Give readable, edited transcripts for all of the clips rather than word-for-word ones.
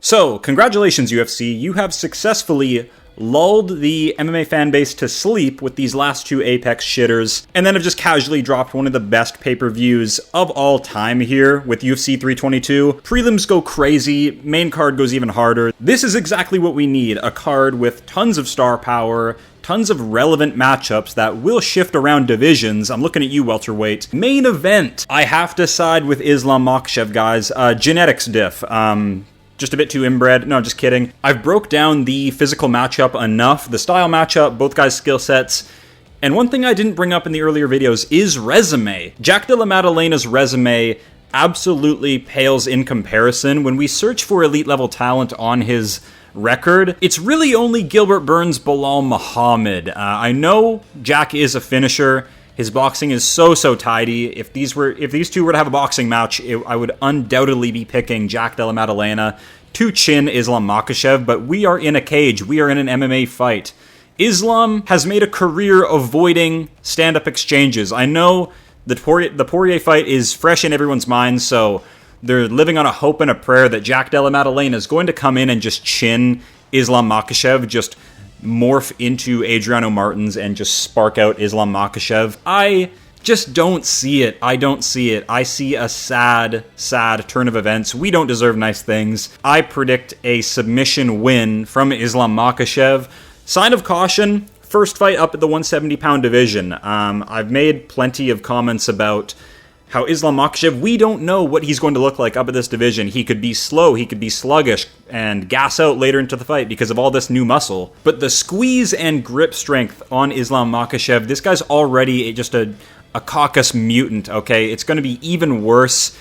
So, congratulations UFC, you have successfully lulled the MMA fanbase to sleep with these last two Apex shitters, and then have just casually dropped one of the best pay-per-views of all time here with UFC 322. Prelims go crazy, main card goes even harder. This is exactly what we need, a card with tons of star power, tons of relevant matchups that will shift around divisions. I'm looking at you, welterweight. Main event. I have to side with Islam Makhachev, guys. Genetics diff. Just a bit too inbred. No, just kidding. I've broke down the physical matchup enough, the style matchup, both guys' skill sets. And one thing I didn't bring up in the earlier videos is resume. Jack Della Maddalena's resume absolutely pales in comparison. When we search for elite level talent on his record, it's really only Gilbert Burns, Belal Muhammad. I know Jack is a finisher. His boxing is so tidy. If these two were to have a boxing match, I would undoubtedly be picking Jack Della Maddalena to chin Islam Makhachev, but we are in a cage. We are in an MMA fight. Islam has made a career avoiding stand-up exchanges. I know the Poirier fight is fresh in everyone's mind, so they're living on a hope and a prayer that Jack Della Maddalena is going to come in and just chin Islam Makhachev, just morph into Adriano Martins and just spark out Islam Makhachev. I just don't see it. I don't see it. I see a sad turn of events. We don't deserve nice things. I predict a submission win from Islam Makhachev. Sign of caution, first fight up at the 170-pound division. I've made plenty of comments about how Islam Makhachev, we don't know what he's going to look like up at this division. He could be slow, he could be sluggish, and gas out later into the fight because of all this new muscle. But the squeeze and grip strength on Islam Makhachev, this guy's already just a Caucasus mutant, okay? It's going to be even worse.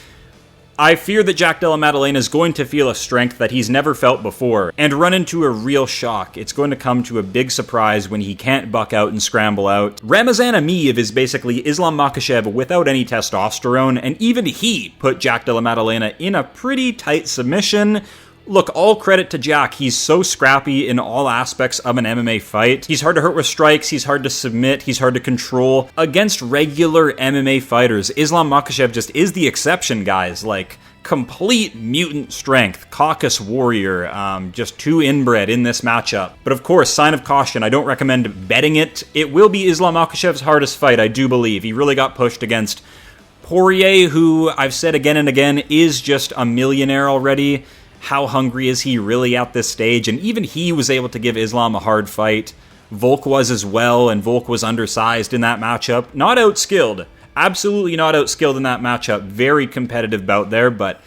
I fear that Jack Della Maddalena is going to feel a strength that he's never felt before and run into a real shock. It's going to come to a big surprise when he can't buck out and scramble out. Ramazan Ameev is basically Islam Makhachev without any testosterone, and even he put Jack Della Maddalena in a pretty tight submission. Look, all credit to Jack. He's so scrappy in all aspects of an MMA fight. He's hard to hurt with strikes, he's hard to submit, he's hard to control. Against regular MMA fighters, Islam Makhachev just is the exception, guys. Like, complete mutant strength, Caucasus warrior, just too inbred in this matchup. But of course, sign of caution, I don't recommend betting it. It will be Islam Makhachev's hardest fight, I do believe. He really got pushed against Poirier, who I've said again and again is just a millionaire already. How hungry is he really at this stage? And even he was able to give Islam a hard fight. Volk was as well, and Volk was undersized in that matchup. Not outskilled. Absolutely not outskilled in that matchup. Very competitive bout there, but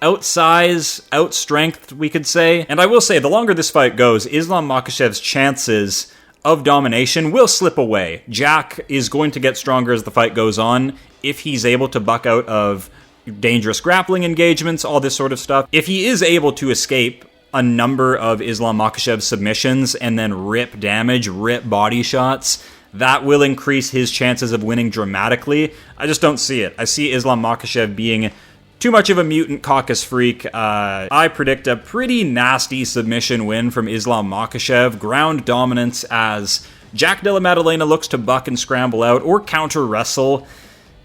outsize, outstrength, we could say. And I will say, the longer this fight goes, Islam Makhachev's chances of domination will slip away. Jack is going to get stronger as the fight goes on if he's able to buck out of dangerous grappling engagements, all this sort of stuff. If he is able to escape a number of Islam Makhachev's submissions and then rip damage, rip body shots, that will increase his chances of winning dramatically. I just don't see it. I see Islam Makhachev being too much of a mutant Caucasus freak. I predict a pretty nasty submission win from Islam Makhachev. Ground dominance as Jack Della Maddalena looks to buck and scramble out or counter wrestle.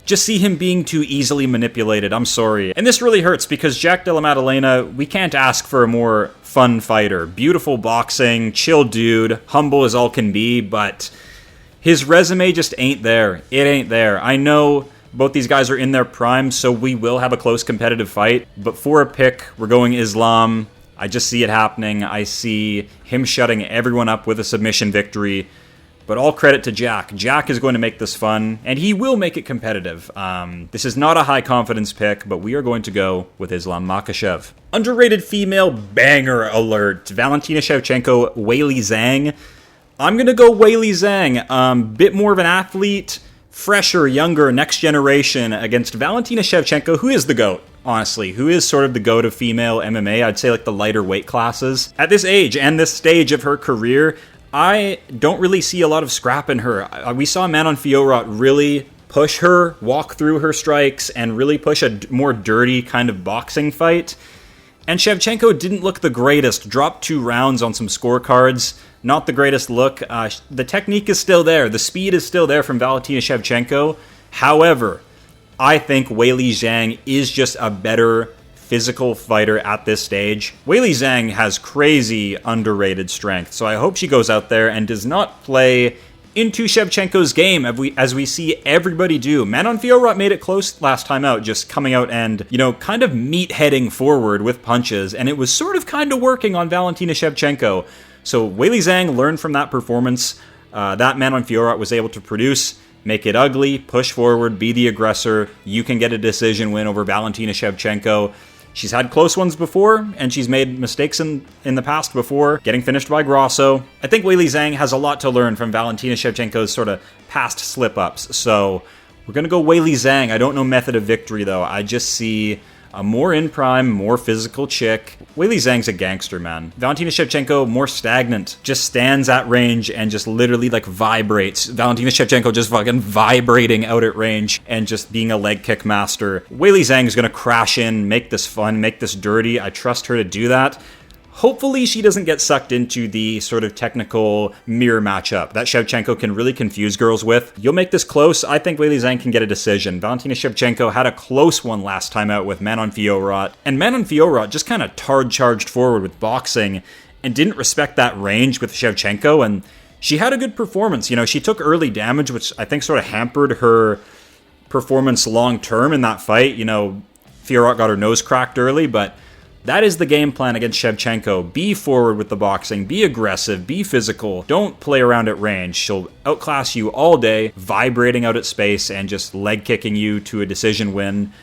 Just see him being too easily manipulated, I'm sorry. And this really hurts because Jack Della Maddalena, we can't ask for a more fun fighter. Beautiful boxing, chill dude, humble as all can be, but his resume just ain't there. It ain't there. I know both these guys are in their prime, so we will have a close competitive fight, but for a pick, we're going Islam. I just see it happening. I see him shutting everyone up with a submission victory. But all credit to Jack. Jack is going to make this fun, and he will make it competitive. This is not a high-confidence pick, but we are going to go with Islam Makhachev. Underrated female banger alert. Valentina Shevchenko, Weili Zhang. I'm going to go Weili Zhang. Bit more of an athlete, fresher, younger, next generation against Valentina Shevchenko, who is the GOAT, honestly. Who is sort of the GOAT of female MMA. I'd say like the lighter weight classes. At this age and this stage of her career, I don't really see a lot of scrap in her. We saw Manon Fiorot really push her, walk through her strikes, and really push a more dirty kind of boxing fight. And Shevchenko didn't look the greatest. Dropped 2 rounds on some scorecards. Not the greatest look. The technique is still there. The speed is still there from Valentina Shevchenko. However, I think Weili Zhang is just a better physical fighter at this stage. Weili Zhang has crazy underrated strength, so I hope she goes out there and does not play into Shevchenko's game as we see everybody do. Manon Fiorot made it close last time out, just coming out and, you know, kind of meat-heading forward with punches, and it was sort of kind of working on Valentina Shevchenko. So Weili Zhang learned from that performance. That Manon Fiorot was able to produce, make it ugly, push forward, be the aggressor. You can get a decision win over Valentina Shevchenko. She's had close ones before, and she's made mistakes in the past before, getting finished by Grosso. I think Weili Zhang has a lot to learn from Valentina Shevchenko's sort of past slip-ups, so we're going to go Weili Zhang. I don't know method of victory, though. I just see a more in-prime, more physical chick. Weili Zhang's a gangster, man. Valentina Shevchenko, more stagnant. Just stands at range and just literally, like, vibrates. Valentina Shevchenko just fucking vibrating out at range and just being a leg kick master. Weili Zhang's gonna crash in, make this fun, make this dirty. I trust her to do that. Hopefully she doesn't get sucked into the sort of technical mirror matchup that Shevchenko can really confuse girls with. You'll make this close. I think Weili Zhang can get a decision. Valentina Shevchenko had a close one last time out with Manon Fiorot, and Manon Fiorot just kind of charged forward with boxing and didn't respect that range with Shevchenko, and she had a good performance. You know, she took early damage, which I think sort of hampered her performance long term in that fight. You know, Fiorot got her nose cracked early, but that is the game plan against Shevchenko. Be forward with the boxing, be aggressive, be physical, don't play around at range. She'll outclass you all day, vibrating out at space and just leg kicking you to a decision win.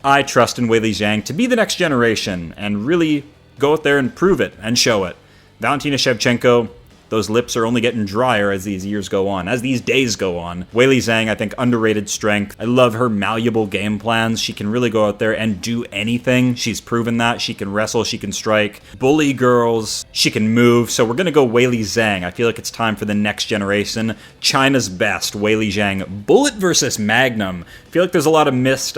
I trust in Weili Zhang to be the next generation and really go out there and prove it and show it. Valentina Shevchenko, those lips are only getting drier as these years go on, as these days go on. Weili Zhang, I think, underrated strength. I love her malleable game plans. She can really go out there and do anything. She's proven that. She can wrestle, she can strike, bully girls, she can move. So we're going to go Weili Zhang. I feel like it's time for the next generation. China's best, Weili Zhang. Bullet versus Magnum. I feel like there's a lot of missed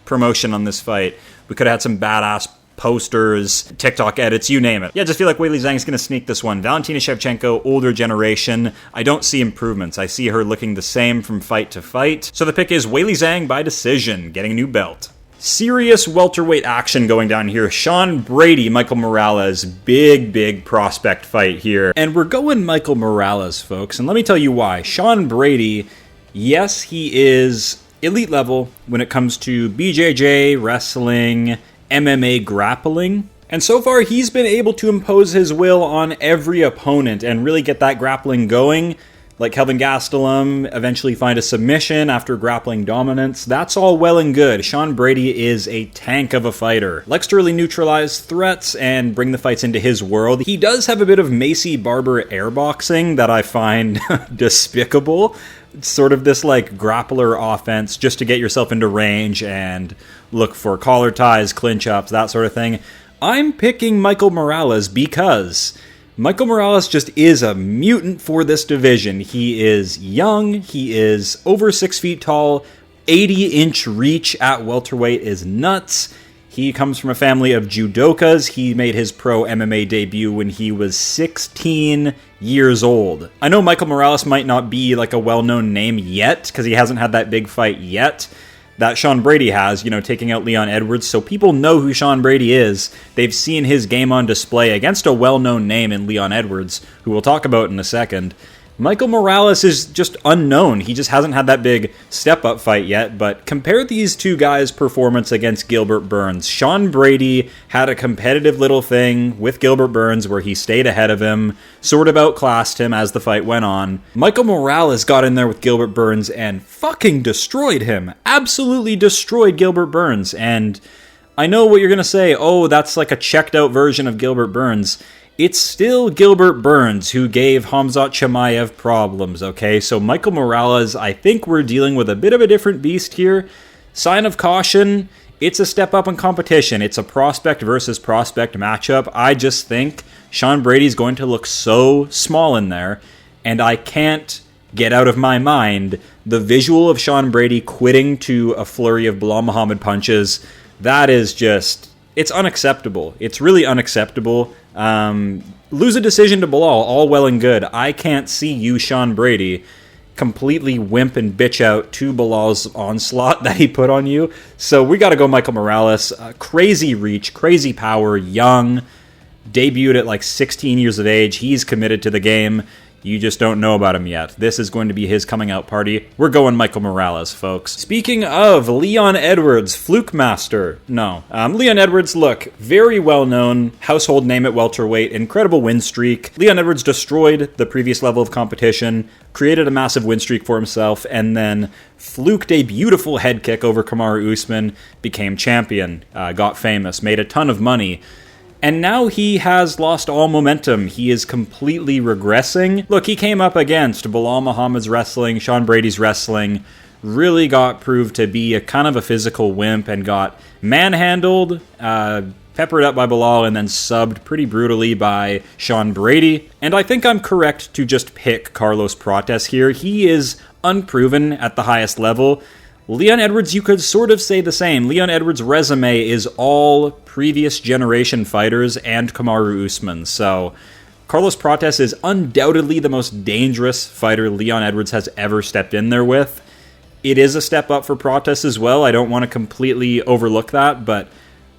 promotion on this fight. We could have had some badass posters, TikTok edits, you name it. Yeah, I just feel like Weili Zhang's gonna sneak this one. Valentina Shevchenko, older generation. I don't see improvements. I see her looking the same from fight to fight. So the pick is Weili Zhang by decision, getting a new belt. Serious welterweight action going down here. Sean Brady, Michael Morales. Big prospect fight here. And we're going Michael Morales, folks. And let me tell you why. Sean Brady, yes, he is elite level when it comes to BJJ, wrestling, MMA grappling, and so far he's been able to impose his will on every opponent and really get that grappling going, like Kelvin Gastelum eventually find a submission after grappling dominance. That's all well and good. Sean Brady is a tank of a fighter. Likes to really neutralize threats and bring the fights into his world. He does have a bit of Macy Barber airboxing that I find despicable. It's sort of this like grappler offense just to get yourself into range and look for collar ties, clinch ups, that sort of thing. I'm picking Michael Morales because Michael Morales just is a mutant for this division. He is young, he is over 6 feet tall, 80-inch reach at welterweight is nuts. He comes from a family of judokas. He made his pro MMA debut when he was 16 years old. I know Michael Morales might not be like a well-known name yet because he hasn't had that big fight yet that Sean Brady has, you know, taking out Leon Edwards. So people know who Sean Brady is. They've seen his game on display against a well-known name in Leon Edwards, who we'll talk about in a second. Michael Morales is just unknown. He just hasn't had that big step-up fight yet, but compare these two guys' performance against Gilbert Burns. Sean Brady had a competitive little thing with Gilbert Burns where he stayed ahead of him, sort of outclassed him as the fight went on. Michael Morales got in there with Gilbert Burns and fucking destroyed him. Absolutely destroyed Gilbert Burns, and I know what you're going to say, oh, that's like a checked-out version of Gilbert Burns. It's still Gilbert Burns who gave Khamzat Chimaev problems, okay? So Michael Morales, I think we're dealing with a bit of a different beast here. Sign of caution, it's a step up in competition. It's a prospect versus prospect matchup. I just think Sean Brady's going to look so small in there, and I can't get out of my mind the visual of Sean Brady quitting to a flurry of Bilal Muhammad punches. That is just, it's unacceptable. It's really unacceptable. Lose a decision to Bilal, all well and good. I can't see you, Sean Brady, completely wimp and bitch out to Bilal's onslaught that he put on you. So we got to go Michael Morales. Crazy reach, crazy power, young, debuted at like 16 years of age. He's committed to the game. You just don't know about him yet. This is going to be his coming out party. We're going Michael Morales, folks. Speaking of Leon Edwards, Fluke Master. No. Leon Edwards, look, very well-known, household name at welterweight, incredible win streak. Leon Edwards destroyed the previous level of competition, created a massive win streak for himself, and then fluked a beautiful head kick over Kamaru Usman, became champion, got famous, made a ton of money. And now he has lost all momentum. He is completely regressing. Look, he came up against Belal Muhammad's wrestling, Sean Brady's wrestling, really got proved to be a kind of a physical wimp and got manhandled, peppered up by Belal, and then subbed pretty brutally by Sean Brady. And I think I'm correct to just pick Carlos Prates here. He is unproven at the highest level. Leon Edwards, you could sort of say the same. Leon Edwards' resume is all previous generation fighters and Kamaru Usman. So Carlos Prates is undoubtedly the most dangerous fighter Leon Edwards has ever stepped in there with. It is a step up for Prates as well. I don't want to completely overlook that, but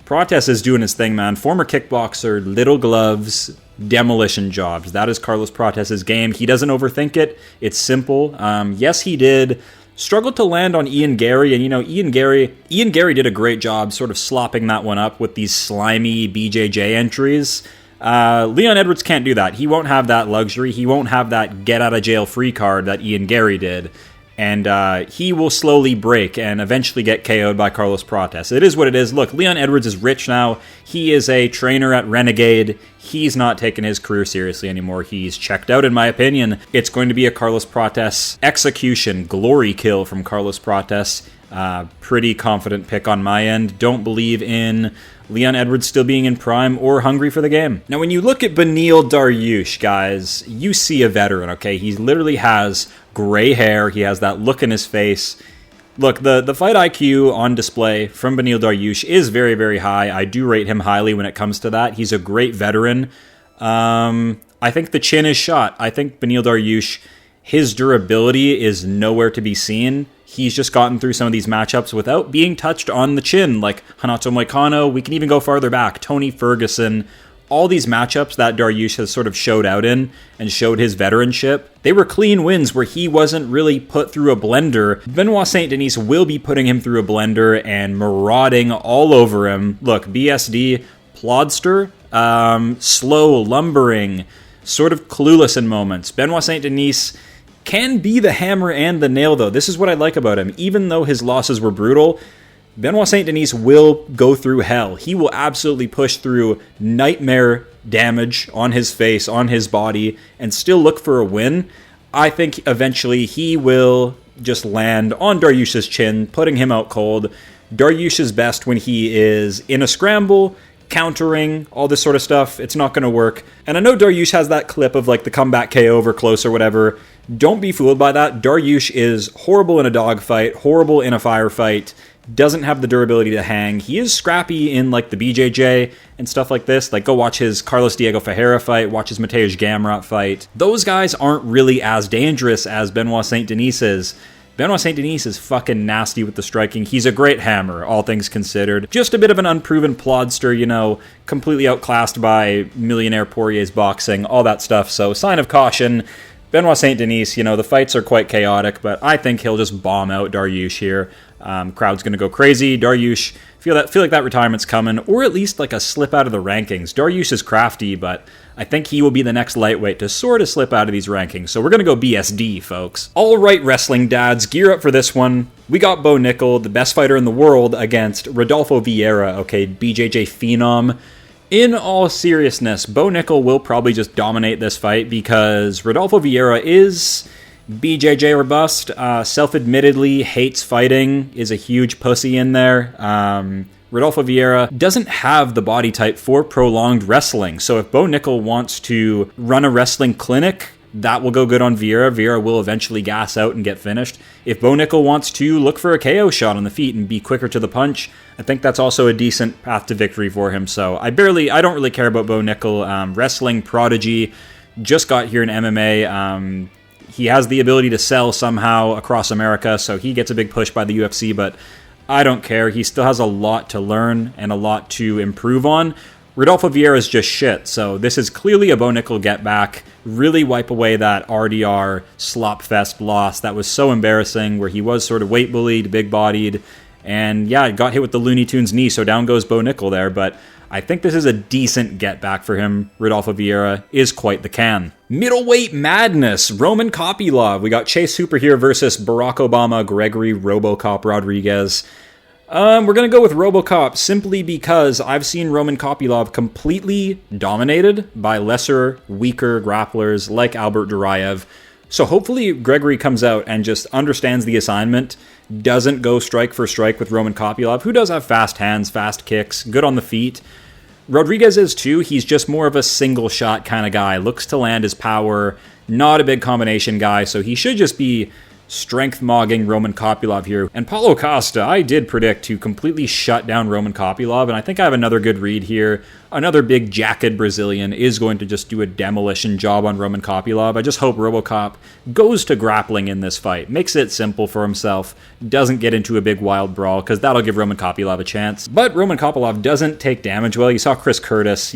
Prates is doing his thing, man. Former kickboxer, little gloves, demolition jobs. That is Carlos Prates' game. He doesn't overthink it. It's simple. Yes, he did struggled to land on Ian Gary, and Ian Gary did a great job sort of slopping that one up with these slimy BJJ entries. Leon Edwards can't do that. He won't have that luxury. He won't have that get-out-of-jail-free card that Ian Gary did. And he will slowly break and eventually get KO'd by Carlos Prates. It is what it is. Look, Leon Edwards is rich now. He is a trainer at Renegade. He's not taking his career seriously anymore. He's checked out, in my opinion. It's going to be a Carlos Prates execution, glory kill from Carlos Prates. Pretty confident pick on my end. Don't believe in Leon Edwards still being in prime or hungry for the game. Now, when you look at Beneil Dariush, guys, you see a veteran, okay? He literally has gray hair. He has that look in his face. Look, the fight IQ on display from Beneil Dariush is very, very high. I do rate him highly when it comes to that. He's a great veteran. I think the chin is shot. I think Beneil Dariush, his durability is nowhere to be seen. He's just gotten through some of these matchups without being touched on the chin, like Renato Moicano. We can even go farther back. Tony Ferguson. All these matchups that Dariush has sort of showed out in and showed his veteranship, they were clean wins where he wasn't really put through a blender. Benoit Saint Denis will be putting him through a blender and marauding all over him. Look, BSD, plodster, slow, lumbering, sort of clueless in moments. Benoit Saint Denis can be the hammer and the nail, though. This is what I like about him. Even though his losses were brutal, Benoit Saint Denis will go through hell. He will absolutely push through nightmare damage on his face, on his body, and still look for a win. I think eventually he will just land on Dariush's chin, putting him out cold. Dariush is best when he is in a scramble, countering, all this sort of stuff. It's not going to work. And I know Dariush has that clip of like the comeback KO over close or whatever. Don't be fooled by that. Dariush is horrible in a dogfight, horrible in a firefight, doesn't have the durability to hang. He is scrappy in like the BJJ and stuff like this. Like go watch his Carlos Diego Ferreira fight, watch his Mateusz Gamrot fight. Those guys aren't really as dangerous as Benoit Saint Denis is. Benoit Saint Denis is fucking nasty with the striking. He's a great hammer, all things considered. Just a bit of an unproven plodster, completely outclassed by millionaire Poirier's boxing, all that stuff. So sign of caution. Benoit Saint Denis, the fights are quite chaotic, but I think he'll just bomb out Dariush here. Crowd's going to go crazy. Dariush, feel like that retirement's coming, or at least like a slip out of the rankings. Dariush is crafty, but I think he will be the next lightweight to sort of slip out of these rankings. So we're going to go BSD, folks. All right, wrestling dads, gear up for this one. We got Bo Nickal, the best fighter in the world, against Rodolfo Vieira, okay, BJJ phenom. In all seriousness, Bo Nickal will probably just dominate this fight because Rodolfo Vieira is BJJ robust, self-admittedly hates fighting, is a huge pussy in there. Rodolfo Vieira doesn't have the body type for prolonged wrestling, so if Bo Nickal wants to run a wrestling clinic, that will go good on Vieira. Vieira will eventually gas out and get finished. If Bo Nickal wants to look for a KO shot on the feet and be quicker to the punch, I think that's also a decent path to victory for him. So I don't really care about Bo Nickal. Wrestling prodigy, just got here in MMA. He has the ability to sell somehow across America, so he gets a big push by the UFC, but I don't care. He still has a lot to learn and a lot to improve on. Rodolfo Vieira is just shit, so this is clearly a Bo Nickal get back. Really wipe away that RDR slopfest loss that was so embarrassing, where he was sort of weight bullied, big-bodied, and yeah, got hit with the Looney Tunes knee, so down goes Bo Nickal there, but I think this is a decent get back for him. Rodolfo Vieira is quite the can. Middleweight madness, Roman Kopylov. We got Chase Hooper here versus Barack Obama, Gregory ROBOCOP Rodriguez. We're going to go with ROBOCOP simply because I've seen Roman Kopylov completely dominated by lesser, weaker grapplers like Albert Duraev. So hopefully Gregory comes out and just understands the assignment, doesn't go strike for strike with Roman Kopylov, who does have fast hands, fast kicks, good on the feet. Rodriguez is too. He's just more of a single shot kind of guy, looks to land his power, not a big combination guy, so he should just be strength-mogging Roman Kopylov here. And Paulo Costa, I did predict to completely shut down Roman Kopylov, and I think I have another good read here. Another big jacket Brazilian is going to just do a demolition job on Roman Kopylov. I just hope RoboCop goes to grappling in this fight, makes it simple for himself, doesn't get into a big wild brawl, because that'll give Roman Kopylov a chance. But Roman Kopylov doesn't take damage well. You saw Chris Curtis,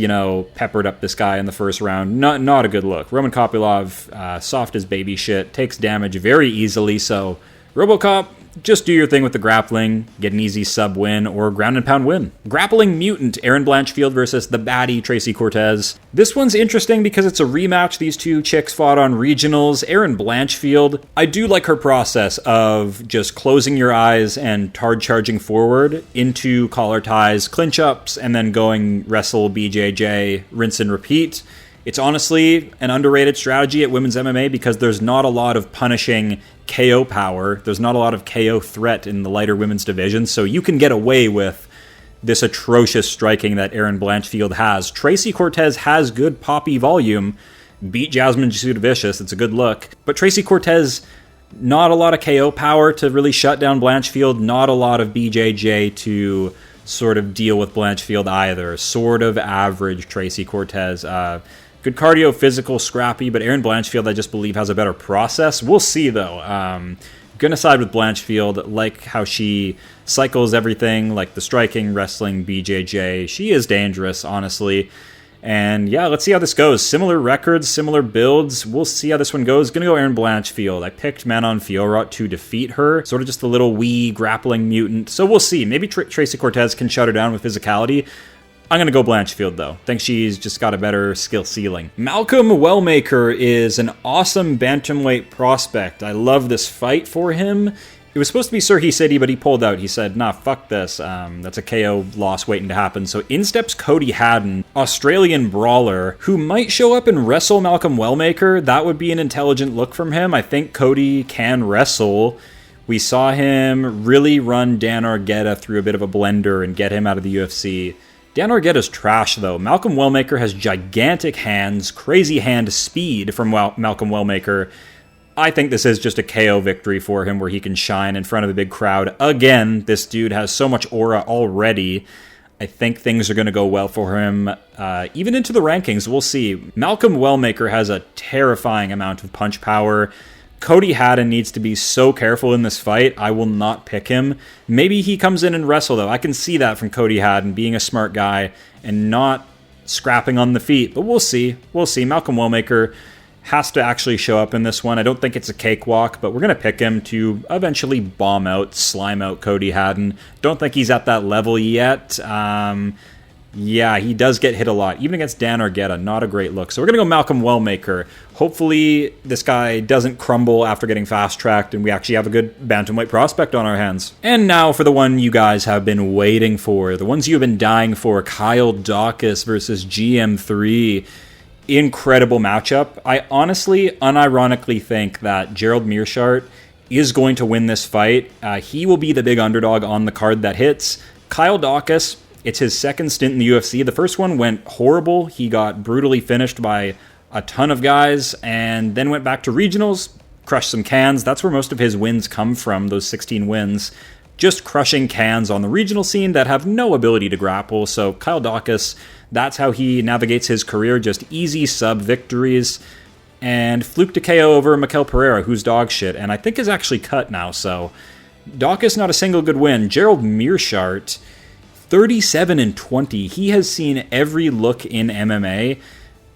peppered up this guy in the first round. Not a good look. Roman Kopylov, soft as baby shit, takes damage very easily, so RoboCop, just do your thing with the grappling, get an easy sub win or ground and pound win. Grappling mutant, Erin Blanchfield versus the baddie Tracy Cortez. This one's interesting because it's a rematch. These two chicks fought on regionals. Erin Blanchfield, I do like her process of just closing your eyes and hard charging forward into collar ties, clinch ups, and then going wrestle, BJJ, rinse and repeat. It's honestly an underrated strategy at women's MMA because there's not a lot of punishing KO power. There's not a lot of KO threat in the lighter women's division, so you can get away with this atrocious striking that Erin Blanchfield has. Tracy Cortez has good poppy volume, beat Jasmine Jasudavicius, it's a good look, but Tracy Cortez, not a lot of KO power to really shut down Blanchfield, not a lot of BJJ to sort of deal with Blanchfield either. Sort of average Tracy Cortez. Good cardio, physical, scrappy, but Erin Blanchfield, I just believe, has a better process. We'll see, though. Gonna side with Blanchfield, like how she cycles everything, like the striking, wrestling, BJJ. She is dangerous, honestly. And yeah, let's see how this goes. Similar records, similar builds. We'll see how this one goes. Gonna go Erin Blanchfield. I picked Manon Fiorot to defeat her. Sort of just a little wee grappling mutant. So we'll see. Maybe Tracy Cortez can shut her down with physicality. I'm going to go Blanchfield, though. Think she's just got a better skill ceiling. Malcolm Wellmaker is an awesome bantamweight prospect. I love this fight for him. It was supposed to be Serhi City, but he pulled out. He said, nah, fuck this. That's a KO loss waiting to happen. So in steps Cody Haddon, Australian brawler, who might show up and wrestle Malcolm Wellmaker. That would be an intelligent look from him. I think Cody can wrestle. We saw him really run Dan Argueta through a bit of a blender and get him out of the UFC. Dan Argueta's trash, though. Malcolm Wellmaker has gigantic hands, crazy hand speed from Malcolm Wellmaker. I think this is just a KO victory for him where he can shine in front of a big crowd. Again, this dude has so much aura already. I think things are going to go well for him. Even into the rankings, we'll see. Malcolm Wellmaker has a terrifying amount of punch power. Cody Haddon needs to be so careful in this fight. I will not pick him. Maybe he comes in and wrestle, though. I can see that from Cody Haddon, being a smart guy and not scrapping on the feet. But we'll see. We'll see. Malcolm Wellmaker has to actually show up in this one. I don't think it's a cakewalk, but we're going to pick him to eventually bomb out, slime out Cody Haddon. Don't think he's at that level yet. Yeah, he does get hit a lot, even against Dan Argueta. Not a great look. So we're going to go Malcolm Wellmaker. Hopefully this guy doesn't crumble after getting fast-tracked, and we actually have a good bantamweight prospect on our hands. And now for the one you guys have been waiting for, the ones you've been dying for, Kyle DAUKAUS versus GM3. Incredible matchup. I honestly, unironically think that Gerald Meerschaert is going to win this fight. He will be the big underdog on the card that hits. Kyle DAUKAUS, it's his second stint in the UFC. The first one went horrible. He got brutally finished by a ton of guys and then went back to regionals, crushed some cans. That's where most of his wins come from, those 16 wins. Just crushing cans on the regional scene that have no ability to grapple. So Kyle DAUKAUS, that's how he navigates his career, just easy sub victories. and fluked a KO over Mikel Pereira, who's dog shit, and I think is actually cut now, so DAUKAUS not a single good win. Gerald Meerschaert, 37-20. He has seen every look in MMA.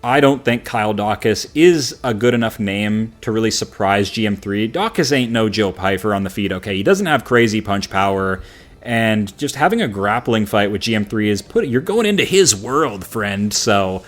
I don't think Kyle DAUKAUS is a good enough name to really surprise GM3. DAUKAUS ain't no Joe Pyfer on the feet, okay? He doesn't have crazy punch power, and just having a grappling fight with GM3 is you're going into his world, friend. So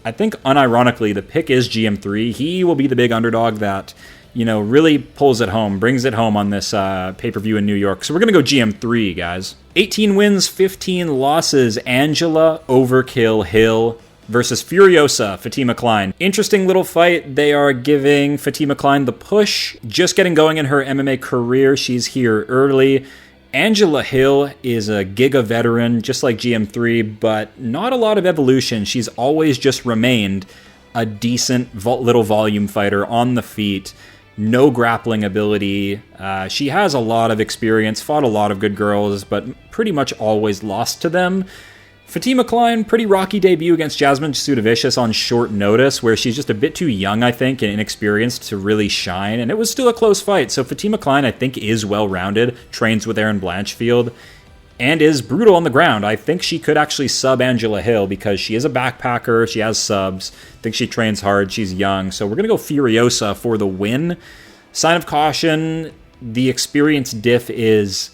I think unironically the pick is GM3. He will be the big underdog that, really pulls it home, brings it home on this pay-per-view in New York. So we're going to go GM3, guys. 18 wins, 15 losses. Angela Overkill Hill versus Furiosa Fatima Klein. Interesting little fight. They are giving Fatima Klein the push. Just getting going in her MMA career. She's here early. Angela Hill is a Giga veteran, just like GM3, but not a lot of evolution. She's always just remained a decent little volume fighter on the feet. No grappling ability. She has a lot of experience, fought a lot of good girls, but pretty much always lost to them. Fatima Klein, pretty rocky debut against Jasmine Sudavicius on short notice, where she's just a bit too young, I think, and inexperienced to really shine, and it was still a close fight. So Fatima Klein, I think, is well-rounded, trains with Erin Blanchfield, and is brutal on the ground. I think she could actually sub Angela Hill because she is a backpacker, she has subs, I think she trains hard, she's young. So we're going to go Furiosa for the win. Sign of caution, the experience diff is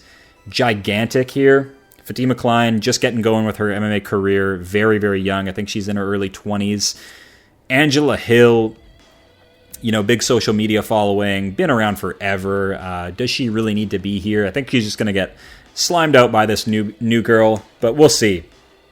gigantic here. Fatima Klein just getting going with her MMA career, very, very young. I think she's in her early 20s. Angela Hill, big social media following, been around forever. Does she really need to be here? I think she's just going to get slimed out by this new girl, but we'll see.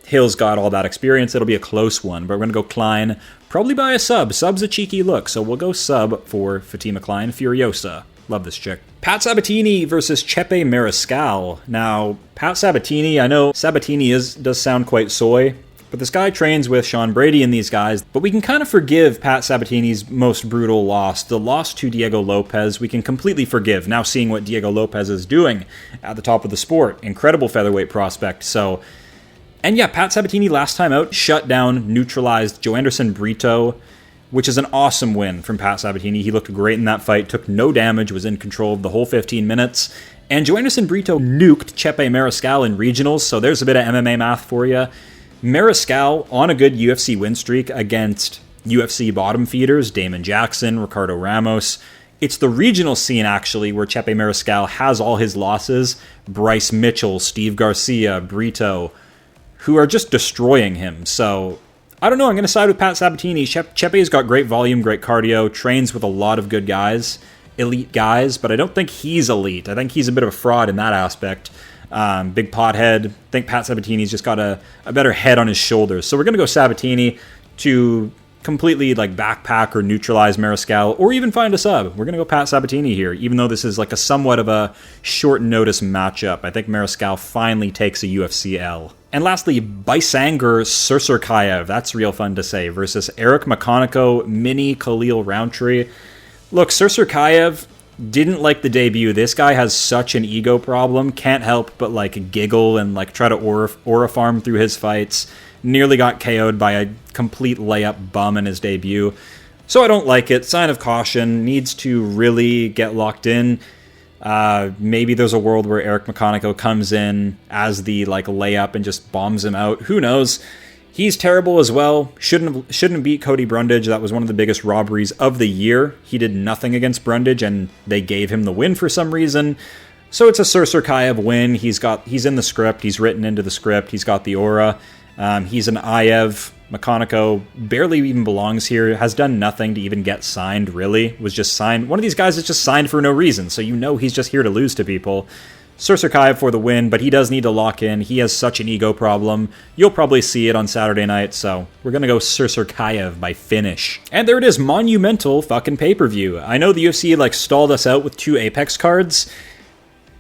Hill's got all that experience. It'll be a close one, but we're going to go Klein, probably by a sub. Sub's a cheeky look, so we'll go sub for Fatima Klein. Furiosa. Love this chick. Pat Sabatini versus Chepe Mariscal. Now, Pat Sabatini, I know Sabatini does sound quite soy, but this guy trains with Sean Brady and these guys, but we can kind of forgive Pat Sabatini's most brutal loss, the loss to Diego Lopez. We can completely forgive, now seeing what Diego Lopez is doing at the top of the sport. Incredible featherweight prospect, so... And yeah, Pat Sabatini last time out shut down, neutralized Joanderson Brito, which is an awesome win from Pat Sabatini. He looked great in that fight, took no damage, was in control of the whole 15 minutes. And Joanderson Brito nuked Chepe Mariscal in regionals, so there's a bit of MMA math for you. Mariscal on a good UFC win streak against UFC bottom feeders, Damon Jackson, Ricardo Ramos. It's the regional scene, actually, where Chepe Mariscal has all his losses. Bryce Mitchell, Steve Garcia, Brito, who are just destroying him. So I don't know, I'm going to side with Pat Sabatini. Chepe's got great volume, great cardio, trains with a lot of good guys, elite guys, but I don't think he's elite. I think he's a bit of a fraud in that aspect. Big pothead. I think Pat Sabatini's just got a better head on his shoulders. So we're going to go Sabatini to completely backpack or neutralize Mariscal, or even find a sub. We're going to go Pat Sabatini here, even though this is a somewhat of a short notice matchup. I think Mariscal finally takes a UFC L. And lastly, Baisanger SUSURKAEV, that's real fun to say, versus Eric McConico, Mini Khalil Roundtree. Look, SUSURKAEV didn't like the debut. This guy has such an ego problem, can't help but giggle and try to aura farm through his fights. Nearly got KO'd by a complete layup bum in his debut. So I don't like it. Sign of caution, needs to really get locked in. Maybe there's a world where Eric McConico comes in as the layup and just bombs him out. Who knows? He's terrible as well. Shouldn't beat Cody Brundage. That was one of the biggest robberies of the year. He did nothing against Brundage, and they gave him the win for some reason. So it's a SUSURKAEV win. He's in the script. He's written into the script. He's got the aura. He's an IEV. McConico barely even belongs here, has done nothing to even get signed, really. Was just signed. One of these guys is just signed for no reason, so he's just here to lose to people. SUSURKAEV for the win, but he does need to lock in. He has such an ego problem. You'll probably see it on Saturday night, so we're going to go SUSURKAEV by finish. And there it is, monumental fucking pay-per-view. I know the UFC stalled us out with 2 Apex cards,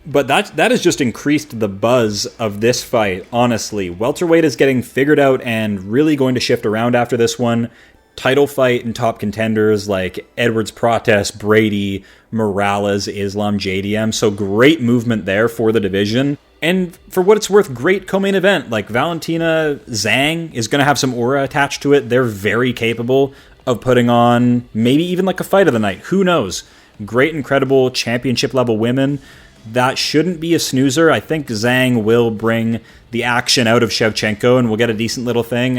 but that has just increased the buzz of this fight, honestly. Welterweight is getting figured out and really going to shift around after this one. Title fight and top contenders like Edwards, Prates, Brady, Morales, Islam, JDM. So great movement there for the division. And for what it's worth, great co-main event. Valentina Zhang is going to have some aura attached to it. They're very capable. of putting on maybe even like a fight of the night. Who knows? Great, incredible championship level women. That shouldn't be a snoozer. I think Zhang will bring the action out of Shevchenko, and we'll get a decent little thing.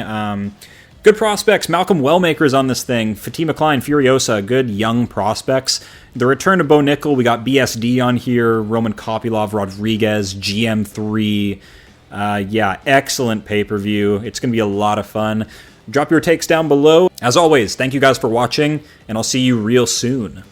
Good prospects. Malcolm Wellmaker's on this thing. Fatima Klein, Furiosa, good young prospects. The return of Bo Nickal. We got BSD on here. Roman Kopylov, Rodriguez, GM3. Yeah, excellent pay-per-view. It's going to be a lot of fun. Drop your takes down below. As always, thank you guys for watching, and I'll see you real soon.